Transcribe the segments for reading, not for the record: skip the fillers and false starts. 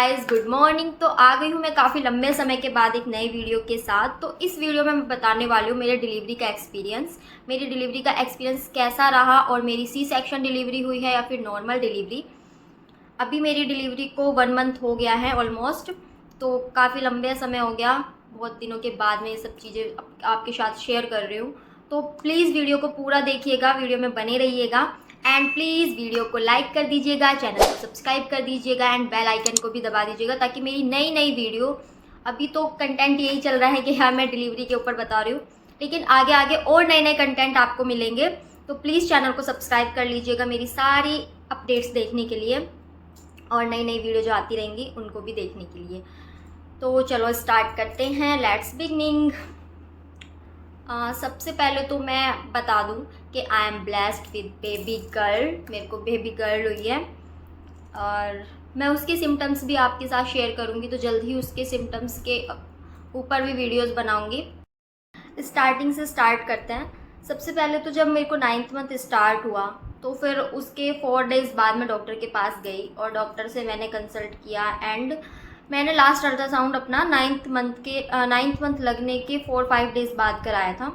Guys, good morning. तो आ गई हूँ मैं काफ़ी लंबे समय के बाद एक नए वीडियो के साथ। तो इस वीडियो में मैं बताने वाली हूँ मेरे डिलीवरी का एक्सपीरियंस। मेरी डिलीवरी का एक्सपीरियंस कैसा रहा और मेरी सी सेक्शन डिलीवरी हुई है या फिर नॉर्मल डिलीवरी। अभी मेरी डिलीवरी को 1 मंथ हो गया है ऑलमोस्ट, तो काफ़ी लंबे समय हो गया। बहुत दिनों के बाद मैं ये सब चीज़ें आपके साथ शेयर कर रही हूँ। तो प्लीज़ वीडियो को पूरा देखिएगा, वीडियो में बने रहिएगा एंड प्लीज़ वीडियो को लाइक कर दीजिएगा, चैनल को सब्सक्राइब कर दीजिएगा एंड बेल आइकन को भी दबा दीजिएगा ताकि मेरी नई नई वीडियो, अभी तो कंटेंट यही चल रहा है कि हाँ मैं डिलीवरी के ऊपर बता रही हूँ, लेकिन आगे आगे और नए नए कंटेंट आपको मिलेंगे। तो प्लीज़ चैनल को सब्सक्राइब कर लीजिएगा मेरी सारी अपडेट्स देखने के लिए और नई नई वीडियो जो आती रहेंगी उनको भी देखने के लिए। तो चलो स्टार्ट करते हैं, लेट्स बिगनिंग। सबसे पहले तो मैं बता दूं कि I am blessed with baby girl. मेरे को बेबी गर्ल हुई है और मैं उसके सिम्टम्स भी आपके साथ शेयर करूंगी, तो जल्द ही उसके सिम्टम्स के ऊपर भी वीडियोस बनाऊंगी। स्टार्टिंग से स्टार्ट करते हैं। सबसे पहले तो जब मेरे को 9th मंथ स्टार्ट हुआ तो फिर उसके 4 डेज़ बाद मैं डॉक्टर के पास गई और डॉक्टर से मैंने कंसल्ट किया एंड मैंने लास्ट अल्ट्रासाउंड अपना 9th मंथ लगने के 4-5 डेज़ बाद कराया था।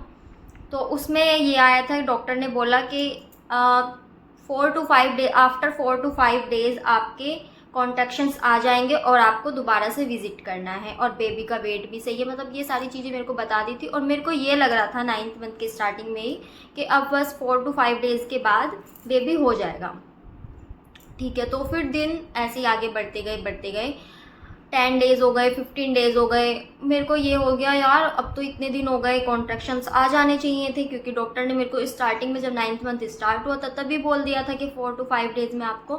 तो उसमें ये आया था, डॉक्टर ने बोला कि 4 to 5 day after 4 to 5 days आपके कॉन्ट्रैक्शंस आ जाएंगे और आपको दोबारा से विजिट करना है और बेबी का वेट भी सही है। मतलब ये सारी चीज़ें मेरे को बता दी थी और मेरे को ये लग रहा था 9th मंथ के स्टार्टिंग में ही कि अब बस 4 to 5 डेज़ के बाद बेबी हो जाएगा। ठीक है, तो फिर दिन ऐसे ही आगे बढ़ते गए 10 डेज़ हो गए, 15 डेज़ हो गए। मेरे को ये हो गया यार अब तो इतने दिन हो गए, कॉन्ट्रैक्शंस आ जाने चाहिए थे, क्योंकि डॉक्टर ने मेरे को स्टार्टिंग में जब 9th मंथ स्टार्ट हुआ था तभी बोल दिया था कि 4 to 5 डेज़ में आपको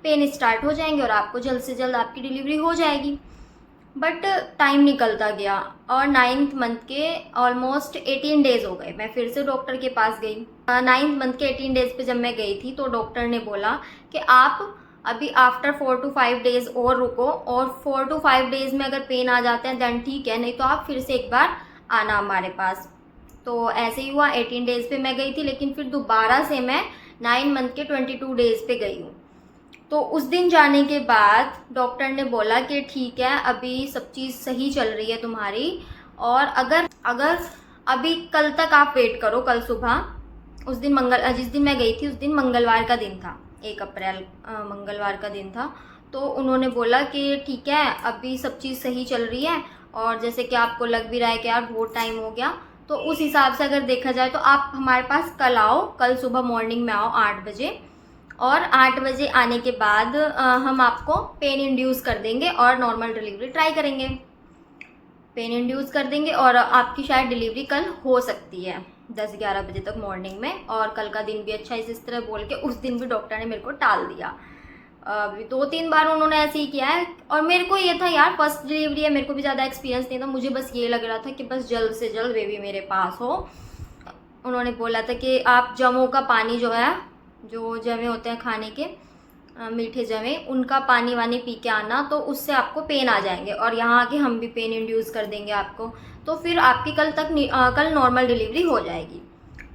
पेन स्टार्ट हो जाएंगे और आपको जल्द से जल्द आपकी डिलीवरी हो जाएगी। बट टाइम निकलता गया और 9th मंथ के ऑलमोस्ट 18 डेज़ हो गए। मैं फिर से डॉक्टर के पास गई। 9th मंथ के 18 डेज़ पे जब मैं गई थी तो डॉक्टर ने बोला कि आप अभी आफ्टर 4 to 5 डेज़ और रुको और 4 to 5 डेज़ में अगर पेन आ जाते हैं दैन ठीक है, नहीं तो आप फिर से एक बार आना हमारे पास। तो ऐसे ही हुआ, 18 डेज़ पे मैं गई थी, लेकिन फिर दोबारा से मैं 9 मंथ के 22 डेज़ पे गई हूँ। तो उस दिन जाने के बाद डॉक्टर ने बोला कि ठीक है अभी सब चीज़ सही चल रही है तुम्हारी, और अगर अभी कल तक आप वेट करो, कल सुबह, उस दिन जिस दिन मैं गई थी उस दिन मंगलवार का दिन था, 1 अप्रैल मंगलवार का दिन था। तो उन्होंने बोला कि ठीक है अभी सब चीज़ सही चल रही है और जैसे कि आपको लग भी रहा है कि यार बहुत टाइम हो गया, तो उस हिसाब से अगर देखा जाए तो आप हमारे पास कल आओ, कल सुबह मॉर्निंग में आओ 8 बजे, और 8 बजे आने के बाद हम आपको पेन इंड्यूस कर देंगे और नॉर्मल डिलीवरी ट्राई करेंगे। पेन इंड्यूस कर देंगे और आपकी शायद डिलीवरी कल हो सकती है 10-11 बजे तक मॉर्निंग में, और कल का दिन भी अच्छा है, इस तरह बोल के उस दिन भी डॉक्टर ने मेरे को टाल दिया। अभी 2-3 बार उन्होंने ऐसे ही किया है और मेरे को ये था यार फर्स्ट डिलीवरी है, मेरे को भी ज़्यादा एक्सपीरियंस नहीं था, मुझे बस ये लग रहा था कि बस जल्द से जल्द बेबी मेरे पास हो। उन्होंने बोला था कि आप जमों का पानी जो है, जो जमे होते हैं खाने के मीठे जमे, उनका पानी वानी पी के आना, तो उससे आपको पेन आ जाएंगे और यहाँ आके हम भी पेन इंड्यूस कर देंगे आपको, तो फिर आपकी कल नॉर्मल डिलीवरी हो जाएगी।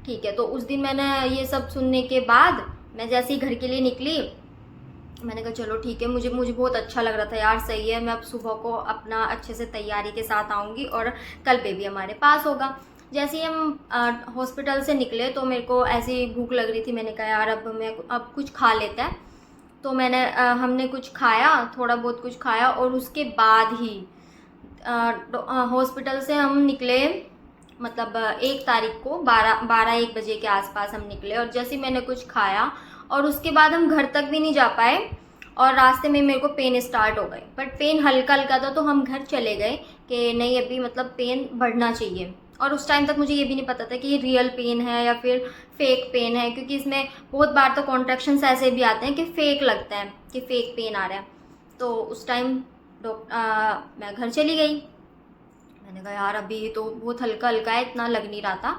ठीक है, तो उस दिन मैंने ये सब सुनने के बाद मैं जैसे ही घर के लिए निकली, मैंने कहा चलो ठीक है, मुझे बहुत अच्छा लग रहा था यार, सही है, मैं अब सुबह को अपना अच्छे से तैयारी के साथ आऊँगी और कल बेबी हमारे पास होगा। जैसे ही हम हॉस्पिटल से निकले तो मेरे को ऐसी भूख लग रही थी, मैंने कहा यार अब कुछ खा लेते हैं। तो हमने कुछ खाया, थोड़ा बहुत कुछ खाया, और उसके बाद ही हॉस्पिटल से हम निकले, मतलब 1 तारीख को 12-1 बजे के आसपास हम निकले, और जैसे मैंने कुछ खाया और उसके बाद हम घर तक भी नहीं जा पाए और रास्ते में मेरे को पेन स्टार्ट हो गए, बट पेन हल्का हल्का था, तो हम घर चले गए कि नहीं अभी मतलब पेन बढ़ना चाहिए। और उस टाइम तक मुझे ये भी नहीं पता था कि ये रियल पेन है या फिर फेक पेन है, क्योंकि इसमें बहुत बार तो कॉन्ट्रैक्शंस ऐसे भी आते हैं कि फेक लगता है कि फेक पेन आ रहा है। तो उस टाइम मैं घर चली गई, मैंने कहा यार अभी तो बहुत हल्का हल्का है, इतना लग नहीं रहा था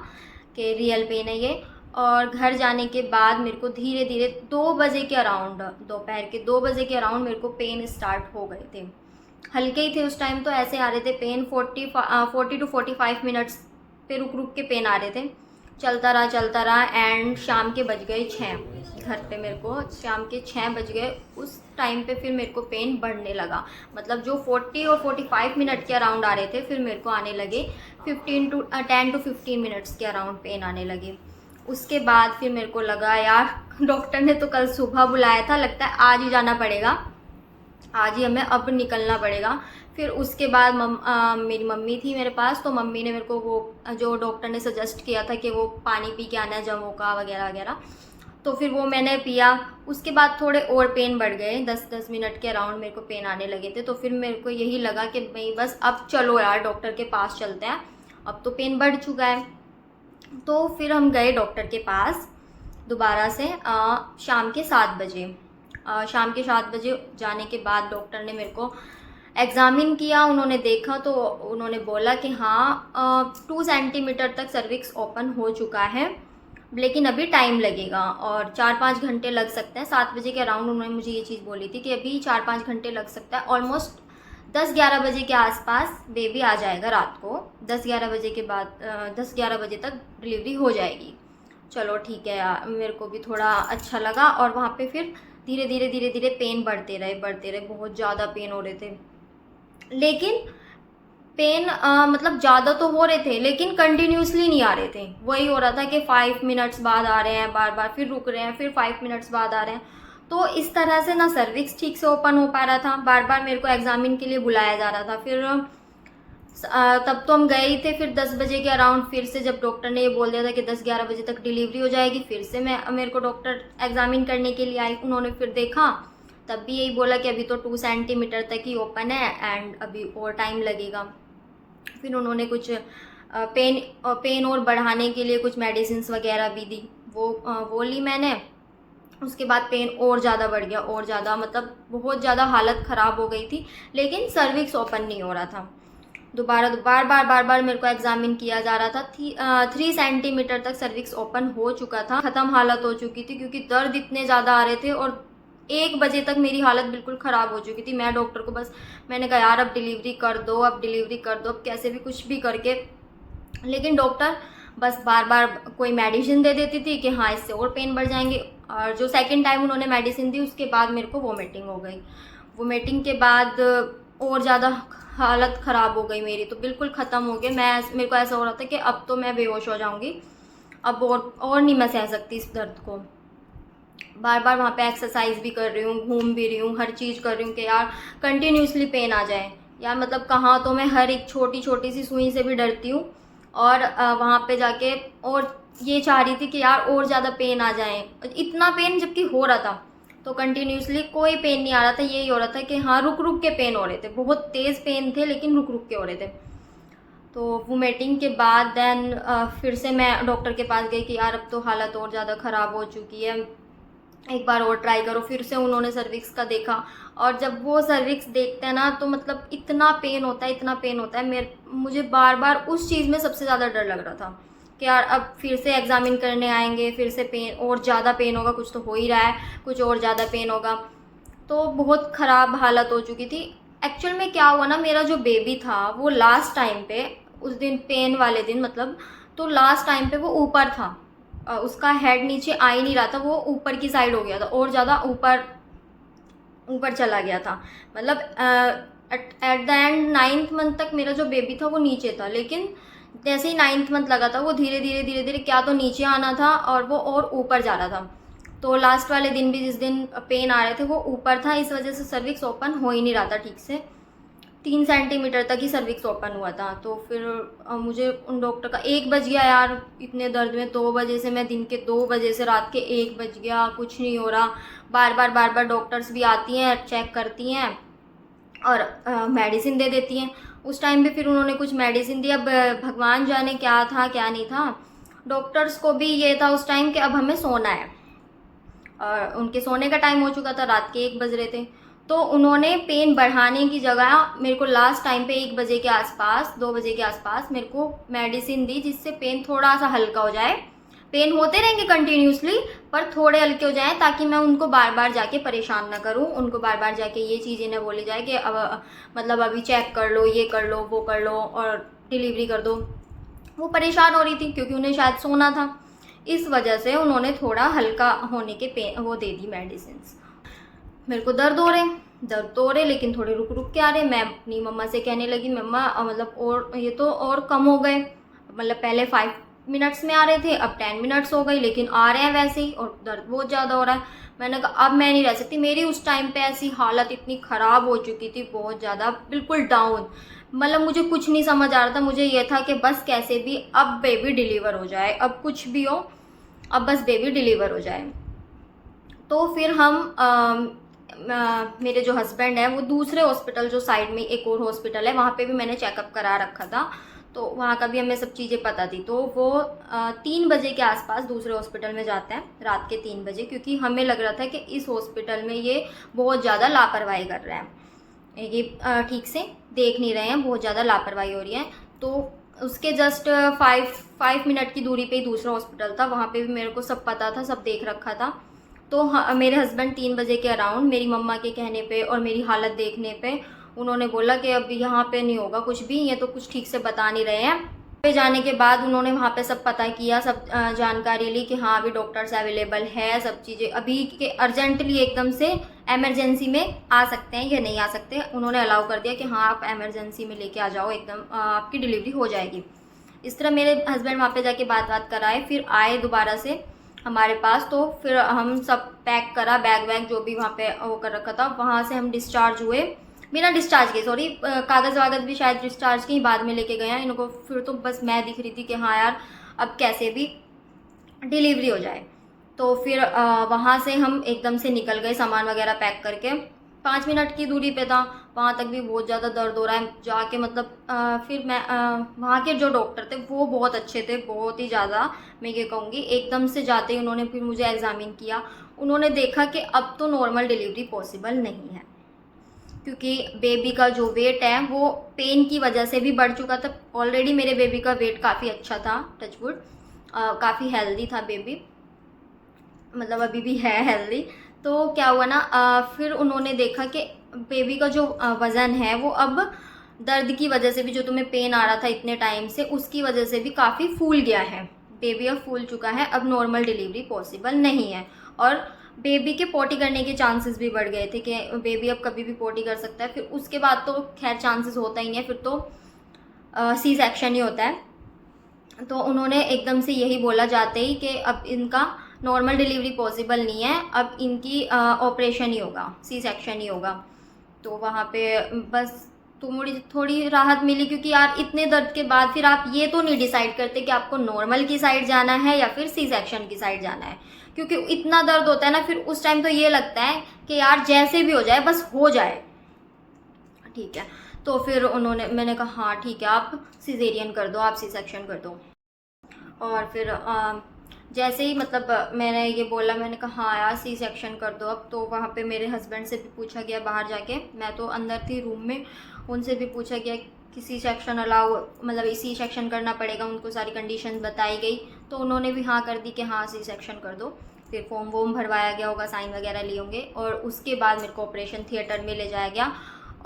कि रियल पेन है ये। और घर जाने के बाद मेरे को धीरे धीरे 2 बजे के अराउंड, दोपहर के 2 बजे के अराउंड मेरे को पेन स्टार्ट हो गए थे। हल्के ही थे उस टाइम, तो ऐसे आ रहे थे पेन 40 to 45 मिनट्स पे रुक रुक के पेन आ रहे थे। चलता रहा एंड शाम के बज गए 6। घर पे मेरे को शाम के 6 बज गए। उस टाइम पे फिर मेरे को पेन बढ़ने लगा, मतलब जो 40 और 45 मिनट के अराउंड आ रहे थे, फिर मेरे को आने लगे 10 to 15 मिनट्स के अराउंड पेन आने लगे। उसके बाद फिर मेरे को लगा यार डॉक्टर ने तो कल सुबह बुलाया था, लगता है आज ही जाना पड़ेगा, आज ही हमें अब निकलना पड़ेगा। फिर उसके बाद मेरी मम्मी थी मेरे पास, तो मम्मी ने मेरे को वो जो डॉक्टर ने सजेस्ट किया था कि वो पानी पी के आना है, जमो का वगैरह वगैरह, तो फिर वो मैंने पिया। उसके बाद थोड़े और पेन बढ़ गए, 10-10 मिनट के अराउंड मेरे को पेन आने लगे थे। तो फिर मेरे को यही लगा कि भाई बस अब चलो यार डॉक्टर के पास चलते हैं, अब तो पेन बढ़ चुका है। तो फिर हम गए डॉक्टर के पास दोबारा से शाम के 7 बजे। शाम के 7 बजे जाने के बाद डॉक्टर ने मेरे को एग्ज़ामिन किया। उन्होंने देखा तो उन्होंने बोला कि हाँ 2 सेंटीमीटर तक सर्विक्स ओपन हो चुका है, लेकिन अभी टाइम लगेगा और 4-5 घंटे लग सकते हैं। 7 बजे के अराउंड उन्होंने मुझे ये चीज़ बोली थी कि अभी 4-5 घंटे लग सकता है। ऑलमोस्ट 10-11 बजे के आसपास बेबी आ जाएगा रात को। 10-11 बजे के बाद 10-11 बजे तक डिलीवरी हो जाएगी। चलो ठीक है यार, मेरे को भी थोड़ा अच्छा लगा। और वहाँ पे फिर धीरे धीरे पेन बढ़ते रहे, बहुत ज़्यादा पेन हो रहे थे। लेकिन पेन मतलब ज़्यादा तो हो रहे थे, लेकिन कंटिन्यूसली नहीं आ रहे थे। वही हो रहा था कि 5 मिनट्स बाद आ रहे हैं, बार बार फिर रुक रहे हैं, फिर 5 मिनट्स बाद आ रहे हैं। तो इस तरह से ना सर्विक्स ठीक से ओपन हो पा रहा था, बार बार मेरे को एग्ज़ामिन के लिए बुलाया जा रहा था। फिर तब तो हम गए ही थे। फिर 10 बजे के अराउंड फिर से जब डॉक्टर ने ये बोल दिया था कि 10-11 बजे तक डिलीवरी हो जाएगी, फिर से मेरे को डॉक्टर एग्ज़ामिन करने के लिए आई। उन्होंने फिर देखा, तब भी यही बोला कि अभी तो 2 सेंटीमीटर तक ही ओपन है एंड अभी और टाइम लगेगा। फिर उन्होंने कुछ पेन और बढ़ाने के लिए कुछ मेडिसिन्स वगैरह भी दी, वो ली मैंने। उसके बाद पेन और ज़्यादा बढ़ गया, और ज़्यादा, मतलब बहुत ज़्यादा हालत ख़राब हो गई थी, लेकिन सर्विक्स ओपन नहीं हो रहा था। बार बार मेरे को एग्जामिन किया जा रहा था। 3 सेंटीमीटर तक सर्विक्स ओपन हो चुका था, ख़त्म हालत हो चुकी थी, क्योंकि दर्द इतने ज़्यादा आ रहे थे। और 1 बजे तक मेरी हालत बिल्कुल ख़राब हो चुकी थी। मैं डॉक्टर को बस मैंने कहा यार अब डिलीवरी कर दो, अब कैसे भी कुछ भी करके। लेकिन डॉक्टर बस बार बार कोई मेडिसिन दे देती थी कि हाँ इससे और पेन बढ़ जाएंगे। और जो सेकंड टाइम उन्होंने मेडिसिन दी, उसके बाद मेरे को वोमिटिंग हो गई। वोमिटिंग के बाद और ज़्यादा हालत ख़राब हो गई मेरी, तो बिल्कुल ख़त्म हो गई। मेरे को ऐसा हो रहा था कि अब तो मैं बेहोश हो जाऊँगी, अब और नहीं मैं सह सकती इस दर्द को। बार बार वहाँ पे एक्सरसाइज भी कर रही हूँ, घूम भी रही हूँ, हर चीज़ कर रही हूँ कि यार कंटिन्यूसली पेन आ जाए यार। मतलब कहाँ तो मैं हर एक छोटी छोटी सी सुई से भी डरती हूँ, और वहाँ पे जाके और ये चाह रही थी कि यार और ज़्यादा पेन आ जाए। इतना पेन जबकि हो रहा था, तो कंटिन्यूसली कोई पेन नहीं आ रहा था। यही हो रहा था कि हाँ रुक रुक के पेन हो रहे थे, बहुत तेज़ पेन थे लेकिन रुक रुक के हो रहे थे। तो वोमिटिंग के बाद देन फिर से मैं डॉक्टर के पास गई कि यार अब तो हालत और ज़्यादा ख़राब हो चुकी है, एक बार और ट्राई करो। फिर से उन्होंने सर्विक्स का देखा, और जब वो सर्विक्स देखते हैं ना तो मतलब इतना पेन होता है। मुझे बार बार उस चीज़ में सबसे ज़्यादा डर लग रहा था कि यार अब फिर से एग्ज़ामिन करने आएंगे, फिर से पेन और ज़्यादा पेन होगा, कुछ तो हो ही रहा है, कुछ और ज़्यादा पेन होगा। तो बहुत ख़राब हालत हो चुकी थी। एक्चुअल में क्या हुआ ना, मेरा जो बेबी था वो लास्ट टाइम पे, उस दिन पेन वाले दिन मतलब, तो लास्ट टाइम पे वो ऊपर था, उसका हेड नीचे आ ही नहीं रहा था, वो ऊपर की साइड हो गया था और ज़्यादा ऊपर चला गया था। मतलब at the end 9th month तक मेरा जो बेबी था वो नीचे था, लेकिन जैसे ही 9th मंथ लगा था वो धीरे धीरे क्या तो नीचे आना था और वो और ऊपर जा रहा था। तो लास्ट वाले दिन भी जिस दिन पेन आ रहे थे वो ऊपर था, इस वजह से सर्विक्स ओपन हो ही नहीं रहा था ठीक से। 3 सेंटीमीटर तक ही सर्विक्स ओपन हुआ था। तो फिर मुझे उन डॉक्टर का 1 बज गया यार इतने दर्द में। 2 बजे से मैं दिन के 2 बजे से रात के 1 बज गया, कुछ नहीं हो रहा। बार बार डॉक्टर्स भी आती हैं, चेक करती हैं और मेडिसिन दे देती हैं। उस टाइम भी फिर उन्होंने कुछ मेडिसिन दी। अब भगवान जाने क्या था क्या नहीं था। डॉक्टर्स को भी ये था उस टाइम कि अब हमें सोना है, और उनके सोने का टाइम हो चुका था, रात के 1 बज रहे थे। तो उन्होंने पेन बढ़ाने की जगह मेरे को लास्ट टाइम पे 1 बजे के आसपास, 2 बजे के आसपास मेरे को मेडिसिन दी, जिससे पेन थोड़ा सा हल्का हो जाए। पेन होते रहेंगे कंटिन्यूसली, पर थोड़े हल्के हो जाएं, ताकि मैं उनको बार बार जाके परेशान ना करूं, उनको बार बार जाके ये चीज़ें ना बोली जाए कि अब मतलब अभी चेक कर लो, ये कर लो, वो कर लो और डिलीवरी कर दो। वो परेशान हो रही थी क्योंकि उन्हें शायद सोना था, इस वजह से उन्होंने थोड़ा हल्का होने के वो दे दी मेडिसिन। मेरे को दर्द तो हो रहे लेकिन थोड़े रुक रुक के आ रहे। मैं अपनी मम्मा से कहने लगी, मम्मा मतलब और ये तो और कम हो गए, मतलब पहले 5 मिनट्स में आ रहे थे, अब 10 मिनट्स हो गई लेकिन आ रहे हैं वैसे ही, और दर्द बहुत ज़्यादा हो रहा है। मैंने कहा अब मैं नहीं रह सकती। मेरी उस टाइम पे ऐसी हालत इतनी ख़राब हो चुकी थी, बहुत ज़्यादा, बिल्कुल डाउन, मतलब मुझे कुछ नहीं समझ आ रहा था। मुझे ये था कि बस कैसे भी अब बेबी डिलीवर हो जाए, अब कुछ भी हो, अब बस बेबी डिलीवर हो जाए। तो फिर हम मेरे जो हस्बैंड है वो दूसरे हॉस्पिटल, जो साइड में एक और हॉस्पिटल है, वहाँ पे भी मैंने चेकअप करा रखा था, तो वहाँ का भी हमें सब चीज़ें पता थी। तो वो 3 बजे के आसपास दूसरे हॉस्पिटल में जाते हैं, रात के 3 बजे, क्योंकि हमें लग रहा था कि इस हॉस्पिटल में ये बहुत ज़्यादा लापरवाही कर रहे हैं, ये ठीक से देख नहीं रहे हैं, बहुत ज़्यादा लापरवाही हो रही है। तो उसके जस्ट 5 मिनट की दूरी पे ही दूसरा हॉस्पिटल था, वहाँ पे भी मेरे को सब पता था, सब देख रखा था। तो मेरे हस्बैंड 3 बजे के अराउंड मेरी मम्मा के कहने पे और मेरी हालत देखने पे उन्होंने बोला कि अब यहाँ पे नहीं होगा कुछ भी, ये तो कुछ ठीक से बता नहीं रहे हैं। पे जाने के बाद उन्होंने वहाँ पे सब पता किया, सब जानकारी ली कि हाँ अभी डॉक्टर्स अवेलेबल है, सब चीज़ें अभी के अर्जेंटली एकदम से एमरजेंसी में आ सकते हैं या नहीं आ सकते। उन्होंने अलाउ कर दिया कि हाँ आप एमरजेंसी में लेके आ जाओ, एकदम आपकी डिलीवरी हो जाएगी। इस तरह मेरे हस्बैंड वहाँ पे जाके बात कराए, फिर आए दोबारा से हमारे पास। तो फिर हम सब पैक करा, बैग वैग जो भी वहाँ पे वो कर रखा था, वहाँ से हम डिस्चार्ज हुए, बिना डिस्चार्ज के, सॉरी कागज़ वागज़ भी शायद डिस्चार्ज के ही बाद में लेके गए हैं इनको। फिर तो बस मैं दिख रही थी कि हाँ यार अब कैसे भी डिलीवरी हो जाए। तो फिर वहाँ से हम एकदम से निकल गए सामान वगैरह पैक करके। 5 मिनट की दूरी पे था, वहाँ तक भी बहुत ज़्यादा दर्द हो रहा है जाके, मतलब फिर मैं वहाँ के जो डॉक्टर थे वो बहुत अच्छे थे, बहुत ही ज़्यादा, मैं ये कहूँगी। एकदम से जाते ही उन्होंने फिर मुझे एग्ज़ामिन किया, उन्होंने देखा कि अब तो नॉर्मल डिलीवरी पॉसिबल नहीं है, क्योंकि बेबी का जो वेट है वो पेन की वजह से भी बढ़ चुका था। ऑलरेडी मेरे बेबी का वेट काफ़ी अच्छा था, टचवुड, काफ़ी हेल्दी था बेबी, मतलब अभी भी है हेल्दी। तो क्या हुआ ना, फिर उन्होंने देखा कि बेबी का जो वज़न है वो अब दर्द की वजह से भी, जो तुम्हें पेन आ रहा था इतने टाइम से, उसकी वजह से भी काफ़ी फूल गया है बेबी, अब फूल चुका है, अब नॉर्मल डिलीवरी पॉसिबल नहीं है। और बेबी के पोटी करने के चांसेस भी बढ़ गए थे कि बेबी अब कभी भी पोटी कर सकता है। फिर उसके बाद तो खैर चांसेस होता ही नहीं है, फिर तो सी सेक्शन ही होता है। तो उन्होंने एकदम से यही बोला जाते ही कि अब इनका नॉर्मल डिलीवरी पॉसिबल नहीं है, अब इनकी ऑपरेशन ही होगा, सी सेक्शन ही होगा। तो वहाँ पे बस थोड़ी राहत मिली, क्योंकि यार इतने दर्द के बाद फिर आप ये तो नहीं डिसाइड करते कि आपको नॉर्मल की साइड जाना है या फिर सी सेक्शन की साइड जाना है, क्योंकि इतना दर्द होता है ना, फिर उस टाइम तो ये लगता है कि यार जैसे भी हो जाए बस हो जाए, ठीक है। तो फिर मैंने कहा हाँ ठीक है, आप सिजेरियन कर दो, आप सी सेक्शन कर दो। और फिर जैसे ही मतलब मैंने ये बोला, मैंने कहा हाँ यार सी सेक्शन कर दो अब। तो वहाँ पे मेरे हस्बैंड से भी पूछा गया बाहर जाके, मैं तो अंदर थी रूम में, उनसे भी पूछा गया कि सी सेक्शन अलाउ, मतलब सी सेक्शन करना पड़ेगा, उनको सारी कंडीशन बताई गई। तो उन्होंने भी हाँ कर दी कि हाँ सी सेक्शन कर दो। फिर फॉर्म वॉर्म भरवाया गया होगा, साइन वगैरह लिए होंगे, और उसके बाद मेरे को ऑपरेशन थिएटर में ले जाया गया।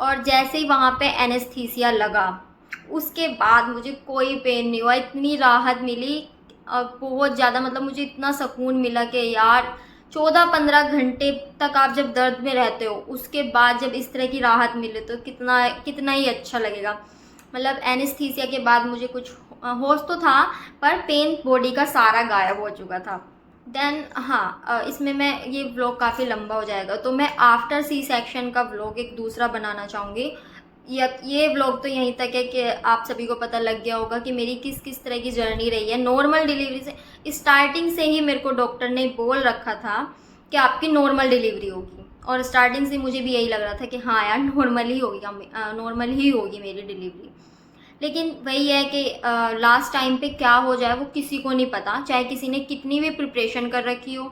और जैसे ही वहाँ पे एनेस्थीसिया लगा, उसके बाद मुझे कोई पेन नहीं हुआ, इतनी राहत मिली, बहुत ज़्यादा, मतलब मुझे इतना सुकून मिला कि यार 14-15 घंटे तक आप जब दर्द में रहते हो, उसके बाद जब इस तरह की राहत मिले तो कितना ही अच्छा लगेगा। मतलब एनेस्थीसिया के बाद मुझे कुछ होश तो था, पर पेन बॉडी का सारा गायब हो चुका था। देन हाँ, इसमें मैं ये व्लॉग काफ़ी लंबा हो जाएगा, तो मैं आफ्टर सी सेक्शन का व्लॉग एक दूसरा बनाना चाहूँगी। ये व्लॉग तो यहीं तक है कि आप सभी को पता लग गया होगा कि मेरी किस किस तरह की जर्नी रही है नॉर्मल डिलीवरी से। स्टार्टिंग से ही मेरे को डॉक्टर ने बोल रखा था कि आपकी नॉर्मल डिलीवरी होगी, और स्टार्टिंग से मुझे भी यही लग रहा था कि हाँ यार नॉर्मल ही होगी मेरी डिलीवरी। लेकिन वही है कि लास्ट टाइम पे क्या हो जाए वो किसी को नहीं पता, चाहे किसी ने कितनी भी प्रिपरेशन कर रखी हो,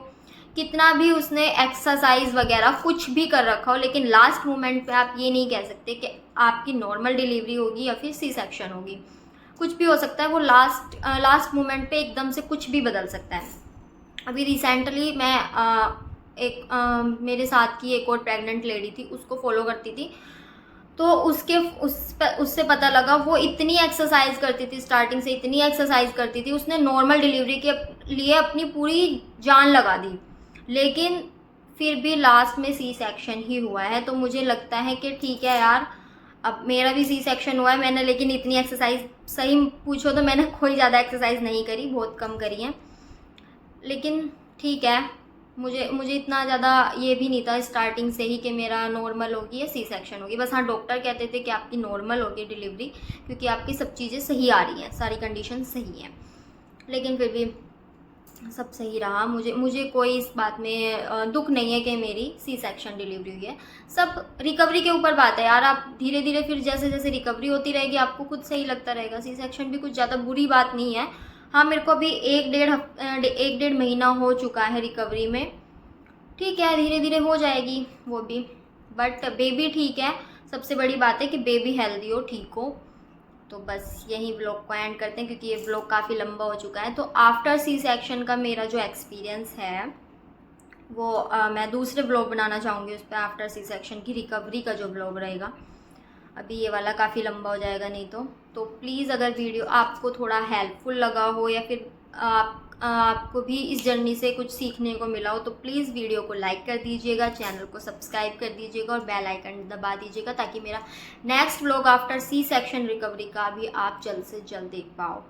कितना भी उसने एक्सरसाइज वगैरह कुछ भी कर रखा हो, लेकिन लास्ट मोमेंट पे आप ये नहीं कह सकते कि आपकी नॉर्मल डिलीवरी होगी या फिर सी सेक्शन होगी। कुछ भी हो सकता है, वो लास्ट मोमेंट पे एकदम से कुछ भी बदल सकता है। अभी रिसेंटली मैं मेरे साथ की एक और प्रेग्नेंट लेडी थी, उसको फॉलो करती थी। तो उससे पता लगा वो इतनी एक्सरसाइज करती थी, स्टार्टिंग से इतनी एक्सरसाइज करती थी, उसने नॉर्मल डिलीवरी के लिए अपनी पूरी जान लगा दी, लेकिन फिर भी लास्ट में सी सेक्शन ही हुआ है। तो मुझे लगता है कि ठीक है यार, अब मेरा भी सी सेक्शन हुआ है मैंने, लेकिन इतनी एक्सरसाइज, सही पूछो तो मैंने कोई ज़्यादा एक्सरसाइज नहीं करी, बहुत कम करी है, लेकिन ठीक है। मुझे इतना ज़्यादा ये भी नहीं था स्टार्टिंग से ही कि मेरा नॉर्मल होगी या सी सेक्शन होगी। बस हाँ, डॉक्टर कहते थे कि आपकी नॉर्मल होगी डिलीवरी, क्योंकि आपकी सब चीज़ें सही आ रही हैं, सारी कंडीशन सही हैं, लेकिन फिर भी सब सही रहा। मुझे कोई इस बात में दुख नहीं है कि मेरी सी सेक्शन डिलीवरी हुई है। सब रिकवरी के ऊपर बात है यार, आप धीरे धीरे फिर जैसे जैसे रिकवरी होती रहेगी आपको खुद सही लगता रहेगा। सी सेक्शन भी कुछ ज़्यादा बुरी बात नहीं है। हाँ, मेरे को अभी एक डेढ़ महीना हो चुका है रिकवरी में, ठीक है, धीरे धीरे हो जाएगी वो भी, बट बेबी ठीक है। सबसे बड़ी बात है कि बेबी हेल्दी हो, ठीक हो। तो बस यही ब्लॉग को एंड करते हैं, क्योंकि ये ब्लॉग काफ़ी लंबा हो चुका है। तो आफ्टर सी सेक्शन का मेरा जो एक्सपीरियंस है वो मैं दूसरे ब्लॉग बनाना चाहूँगी उस पर, आफ्टर सी सेक्शन की रिकवरी का जो ब्लॉग रहेगा। अभी ये वाला काफ़ी लंबा हो जाएगा नहीं तो प्लीज़, अगर वीडियो आपको थोड़ा हेल्पफुल लगा हो या फिर आपको भी इस जर्नी से कुछ सीखने को मिला हो, तो प्लीज़ वीडियो को लाइक कर दीजिएगा, चैनल को सब्सक्राइब कर दीजिएगा और बेल आइकन दबा दीजिएगा, ताकि मेरा next vlog after C section recovery का भी आप जल्द से जल्द देख पाओ।